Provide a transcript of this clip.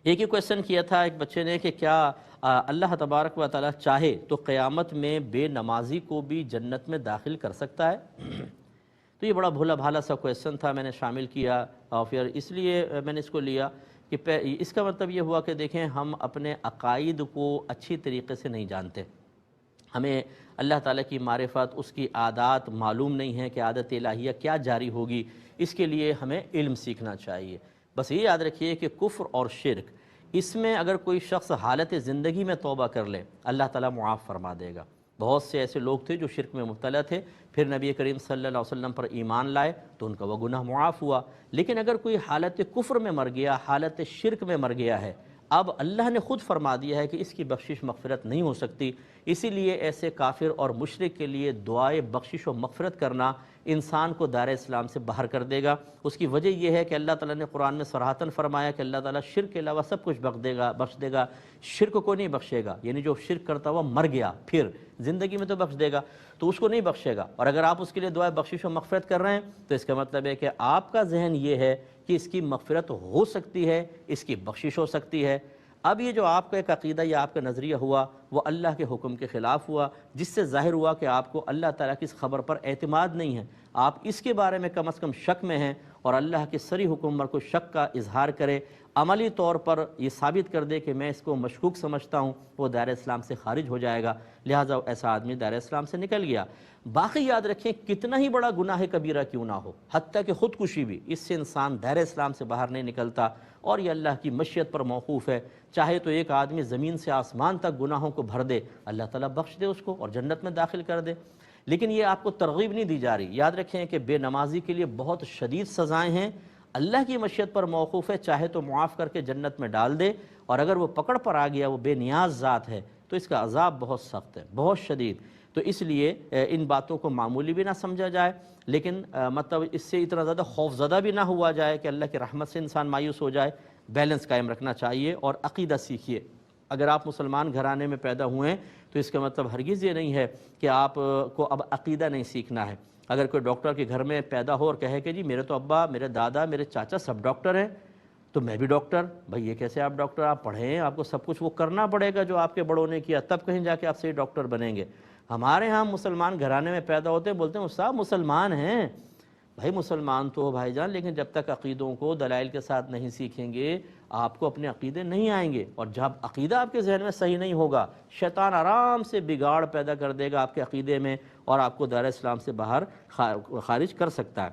ایک ہی کویشچن کیا تھا ایک بچے نے کہ کیا اللہ تبارک و تعالیٰ چاہے تو قیامت میں بے نمازی کو بھی جنت میں داخل کر سکتا ہے؟ تو یہ بڑا بھولا بھالا سا کویشچن تھا، میں نے شامل کیا اور پھر اس لیے میں نے اس کو لیا کہ اس کا مطلب یہ ہوا کہ دیکھیں ہم اپنے عقائد کو اچھی طریقے سے نہیں جانتے، ہمیں اللہ تعالیٰ کی معرفت، اس کی عادات معلوم نہیں ہے کہ عادت الہیہ کیا جاری ہوگی، اس کے لیے ہمیں علم سیکھنا چاہیے۔ بس یہ یاد رکھیے کہ کفر اور شرک، اس میں اگر کوئی شخص حالت زندگی میں توبہ کر لے اللہ تعالیٰ معاف فرما دے گا۔ بہت سے ایسے لوگ تھے جو شرک میں مبتلا تھے، پھر نبی کریم صلی اللہ علیہ وسلم پر ایمان لائے تو ان کا وہ گناہ معاف ہوا۔ لیکن اگر کوئی حالت کفر میں مر گیا، حالت شرک میں مر گیا ہے، اب اللہ نے خود فرما دیا ہے کہ اس کی بخشش مغفرت نہیں ہو سکتی، اسی لیے ایسے کافر اور مشرک کے لیے دعائے بخشش و مغفرت کرنا انسان کو دار اسلام سے باہر کر دے گا۔ اس کی وجہ یہ ہے کہ اللہ تعالیٰ نے قرآن میں صراحتاً فرمایا کہ اللہ تعالیٰ شرک کے علاوہ سب کچھ بخش دے گا، شرک کو نہیں بخشے گا، یعنی جو شرک کرتا ہوا مر گیا پھر زندگی میں تو بخش دے گا، تو اس کو نہیں بخشے گا۔ اور اگر آپ اس کے لیے دعائے بخشش و مغفرت کر رہے ہیں تو اس کا مطلب ہے کہ آپ کا ذہن یہ ہے کہ اس کی مغفرت ہو سکتی ہے، اس کی بخشش ہو سکتی ہے۔ اب یہ جو آپ کا ایک عقیدہ یا آپ کا نظریہ ہوا وہ اللہ کے حکم کے خلاف ہوا، جس سے ظاہر ہوا کہ آپ کو اللہ تعالیٰ کی اس خبر پر اعتماد نہیں ہے، آپ اس کے بارے میں کم از کم شک میں ہیں، اور اللہ کے صریح حکم پر کوئی شک کا اظہار کرے، عملی طور پر یہ ثابت کر دے کہ میں اس کو مشکوک سمجھتا ہوں، وہ دائرہ اسلام سے خارج ہو جائے گا، لہٰذا ایسا آدمی دائرہ اسلام سے نکل گیا۔ باقی یاد رکھیں کتنا ہی بڑا گناہ کبیرہ کیوں نہ ہو، حتیٰ کہ خودکشی بھی، اس سے انسان دائرہ اسلام سے باہر نہیں نکلتا، اور یہ اللہ کی مشیت پر موقوف ہے۔ چاہے تو ایک آدمی زمین سے آسمان تک گناہوں کو بھر دے، اللہ تعالیٰ بخش دے اس کو اور جنت میں داخل کر دے، لیکن یہ آپ کو ترغیب نہیں دی جا رہی۔ یاد رکھیں کہ بے نمازی کے لیے بہت شدید سزائیں ہیں، اللہ کی مشیت پر موقوف ہے، چاہے تو معاف کر کے جنت میں ڈال دے، اور اگر وہ پکڑ پر آ گیا، وہ بے نیاز ذات ہے، تو اس کا عذاب بہت سخت ہے، بہت شدید۔ تو اس لیے ان باتوں کو معمولی بھی نہ سمجھا جائے، لیکن مطلب اس سے اتنا زیادہ خوف زدہ بھی نہ ہوا جائے کہ اللہ کی رحمت سے انسان مایوس ہو جائے۔ بیلنس قائم رکھنا چاہیے اور عقیدہ سیکھیے۔ اگر آپ مسلمان گھرانے میں پیدا ہوئے ہیں تو اس کا مطلب ہرگز یہ نہیں ہے کہ آپ کو اب عقیدہ نہیں سیکھنا ہے۔ اگر کوئی ڈاکٹر کے گھر میں پیدا ہو اور کہے کہ جی میرے تو ابا، میرے دادا، میرے چاچا سب ڈاکٹر ہیں تو میں بھی ڈاکٹر، بھائی یہ کیسے آپ ڈاکٹر؟ آپ پڑھے ہیں، آپ کو سب کچھ وہ کرنا پڑے گا جو آپ کے بڑوں نے کیا، تب کہیں جا کے آپ صحیح ڈاکٹر بنیں گے۔ ہمارے ہاں مسلمان گھرانے میں پیدا ہوتے ہیں، بولتے ہیں استاد مسلمان ہیں، بھائی مسلمان تو ہو بھائی جان، لیکن جب تک عقیدوں کو دلائل کے ساتھ نہیں سیکھیں گے آپ کو اپنے عقیدے نہیں آئیں گے، اور جب عقیدہ آپ کے ذہن میں صحیح نہیں ہوگا شیطان آرام سے بگاڑ پیدا کر دے گا آپ کے عقیدے میں، اور آپ کو دائرہ اسلام سے باہر خارج کر سکتا ہے۔